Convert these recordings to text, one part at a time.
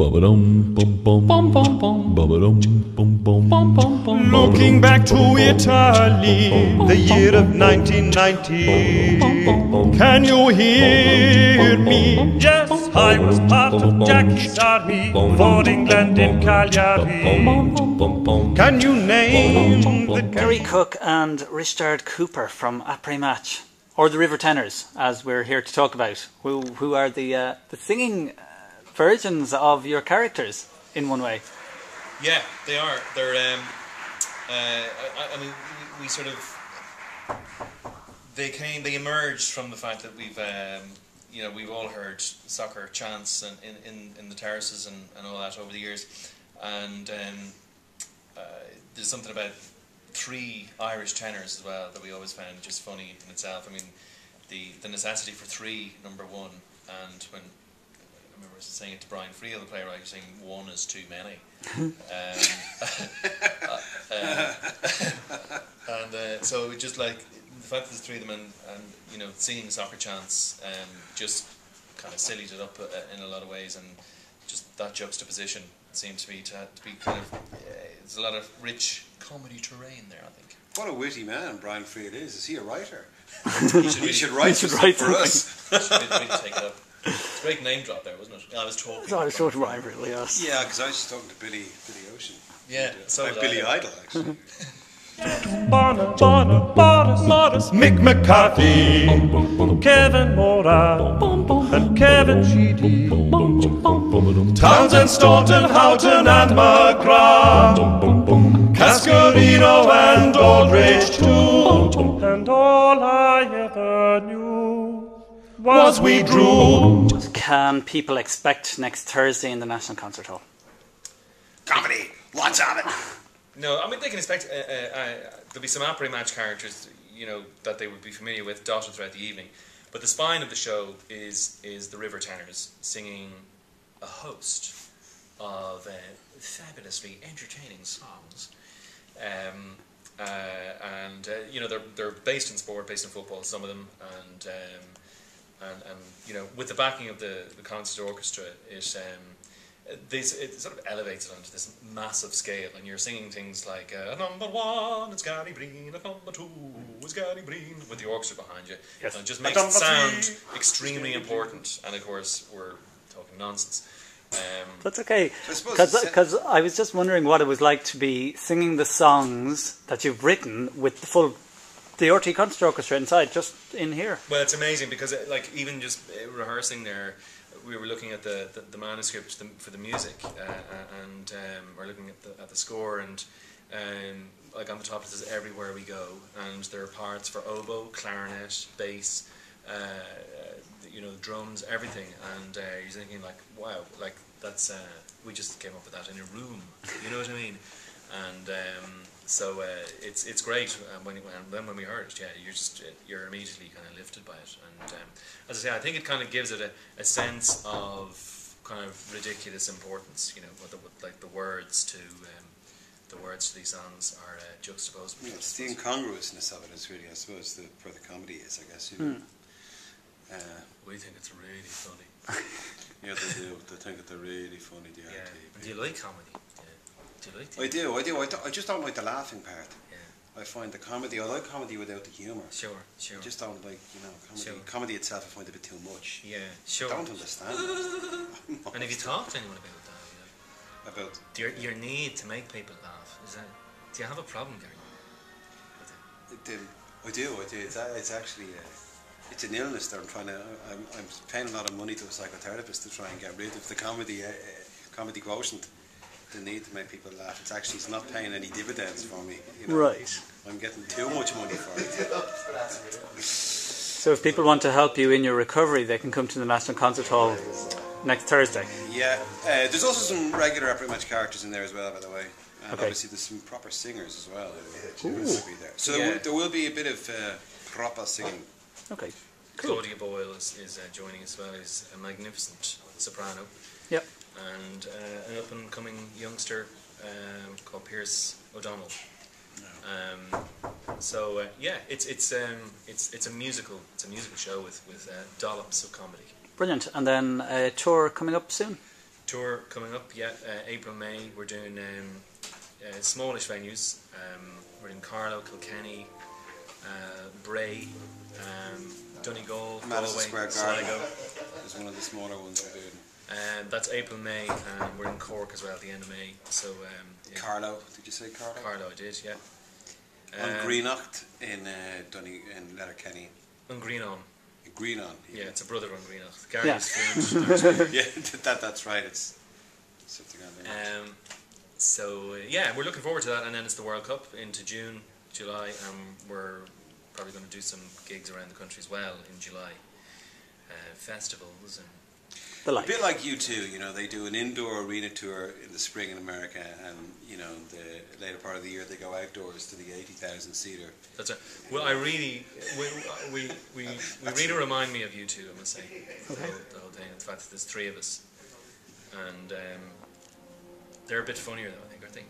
Looking back to Italy, the year of 1990. Can you hear me? Yes, I was part of Jackie's army for England in Cagliari. Can you name the Gary Cooke and Risteárd from Après Match, or the River Tenors, as we're here to talk about, who are the singing versions of your characters in one way. Yeah, they are. They're. I mean, we sort of. They emerged from the fact that we've all heard soccer chants in the terraces and all that over the years, and there's something about three Irish tenors as well that we always found just funny in itself. I mean, the necessity for three, number one, and when I remember saying it to Brian Friel, the playwright, saying one is too many. So just like the fact that there's three of them and singing soccer chants just kind of sillied it up in a lot of ways, and just that juxtaposition seems to be kind of there's a lot of rich comedy terrain there, I think. What a witty man Brian Friel is. Is he a writer? He should write for us. He should really take it up. It's a great name drop there, wasn't it? I was talking. I was talking to Brian Friel, yes. Yeah, because I was just talking to Billy Ocean. Yeah, so like Billy Idol, actually. Mick McCarthy, Kevin Moran, and Kevin Sheedy, Townsend, Staunton, Houghton, and McGrath, Cascarino and Aldrich too, and all I ever knew was we drew. What can people expect next Thursday in the National Concert Hall? Comedy, lots of it. No, I mean, they can expect there'll be some Après Match characters, that they would be familiar with dotted throughout the evening. But the spine of the show is the River Tenors singing a host of fabulously entertaining songs. They're based in sport, based in football, some of them, and with the backing of the concert orchestra, it sort of elevates it onto this massive scale, and you're singing things like number one, it's Gary Breen, at number two, it's Gary Breen, with the orchestra behind you. Yes. And it just makes it sound extremely important, and of course we're talking nonsense. That's okay, because I was just wondering what it was like to be singing the songs that you've written with the RTÉ Concert Orchestra inside, just in here. Well, it's amazing because even just rehearsing there, we were looking at the manuscript for the music, and we're looking at the score, and on the top it says "Everywhere We Go," and there are parts for oboe, clarinet, bass, drums, everything, and you're thinking like, wow, like that's we just came up with that in a room, you know what I mean? And so it's great when we heard it, yeah, you're immediately kind of lifted by it, and as I say, I think it kind of gives it a sense of kind of ridiculous importance, the words to these songs are juxtaposed. Yeah, it's the incongruousness of it is really, I suppose, where the comedy is, I guess. We think it's really funny. Yeah, they do. They think they're really funny. The yeah. RTÉ. Do you like comedy? Do you like I do. I just don't like the laughing part. Yeah. I find the comedy. I like comedy without the humour. Sure. I just don't like comedy. Sure. Comedy itself, I find a bit too much. Yeah, sure. I don't understand it. And have you talked to anyone about that? About your need to make people laugh. Do you have a problem, Gary? I do. It's actually. It's an illness that I'm paying a lot of money to a psychotherapist to try and get rid of the comedy quotient, the need to make people laugh. It's not paying any dividends for me. Right. I'm getting too much money for it. So if people want to help you in your recovery, they can come to the National Concert Hall next Thursday. Yeah. There's also some regular Après Match characters in there as well, by the way. And okay. Obviously there's some proper singers as well who will be there. So there will be a bit of proper singing. Okay, cool. Claudia Boyle is joining as well. He's a magnificent soprano. Yep. And an up-and-coming youngster called Pierce O'Donnell. No. It's a musical show with dollops of comedy. Brilliant. And then a tour coming up soon. tour coming up, yeah. April, May, we're doing smallish venues. We're in Carlow, Kilkenny, Bray, Donegal, Madison Galway, Square Garden Sligo. is one of the smaller ones we're doing. That's April, May, and we're in Cork as well at the end of May. So yeah. Carlow, did you say Carlow? Carlow, I did, yeah. On Greenock in Letterkenny. On Greenon. Greenon. Yeah, it's a brother on Greenock. Gary Yeah. is French. Yeah, that's right. It's something on there. So yeah, we're looking forward to that, and then it's the World Cup into June, July, and we're probably going to do some gigs around the country as well in July. Festivals and a bit like U2, you know, they do an indoor arena tour in the spring in America, and you know, the later part of the year they go outdoors to the 80,000 seater. That's right. Well, I really, we really remind me of U2, I must say. Okay. The whole thing. In fact, there's 3 of us, and they're a bit funnier though, I think, aren't they?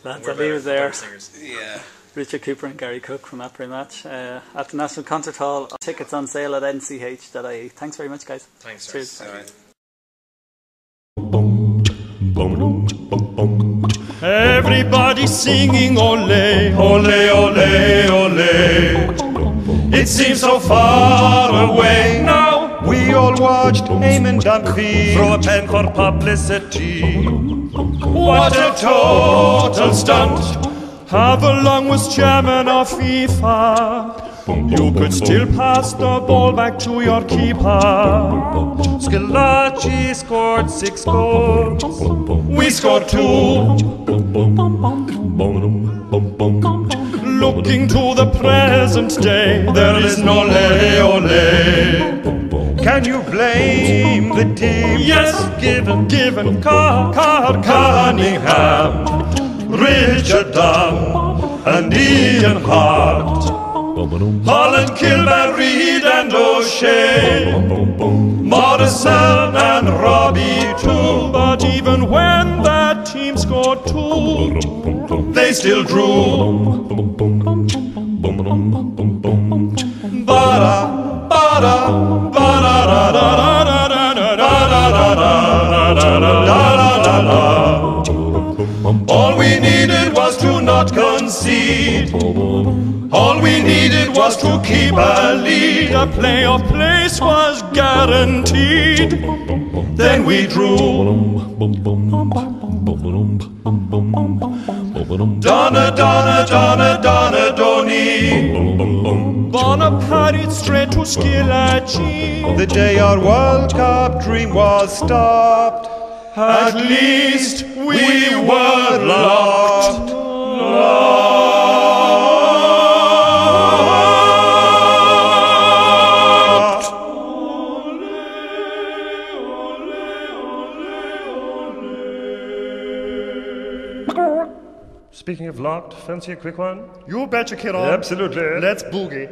Lads, I'll leave it there. Yeah. Richard Cooper and Gary Cooke from Après Match at the National Concert Hall. Tickets on sale at nch.ie. Thanks very much, guys. Thanks, Cheers. All right. Everybody singing ole, ole, ole, ole. It seems so far away now. We all watched Eamon throw a pen for publicity. What a total stunt! Havilong was chairman of FIFA. You could still pass the ball back to your keeper. Schillaci scored 6 goals. We scored 2. Looking to the present day, there is no ole. Can you blame the team? Yes, given Cunningham, Richard Dunn, and Ian Hart, Holland, Kilman, Reid and O'Shea, Morrison and Robbie too. But even when that team scored 2, they still drew. Ba-da, ba-da, ba-da-da-da-da-da-da-da-da-da-da-da-da. All we needed was to not concede. All we needed was to keep a lead. A playoff place was guaranteed. Then we drew. Donna, Donna, Donna, Donna, Donny. Bonner parried straight to Schillaci. The day our World Cup dream was stopped, at least we were locked. Speaking of locked, fancy a quick one? You betcha, kiddo. Absolutely. Let's boogie.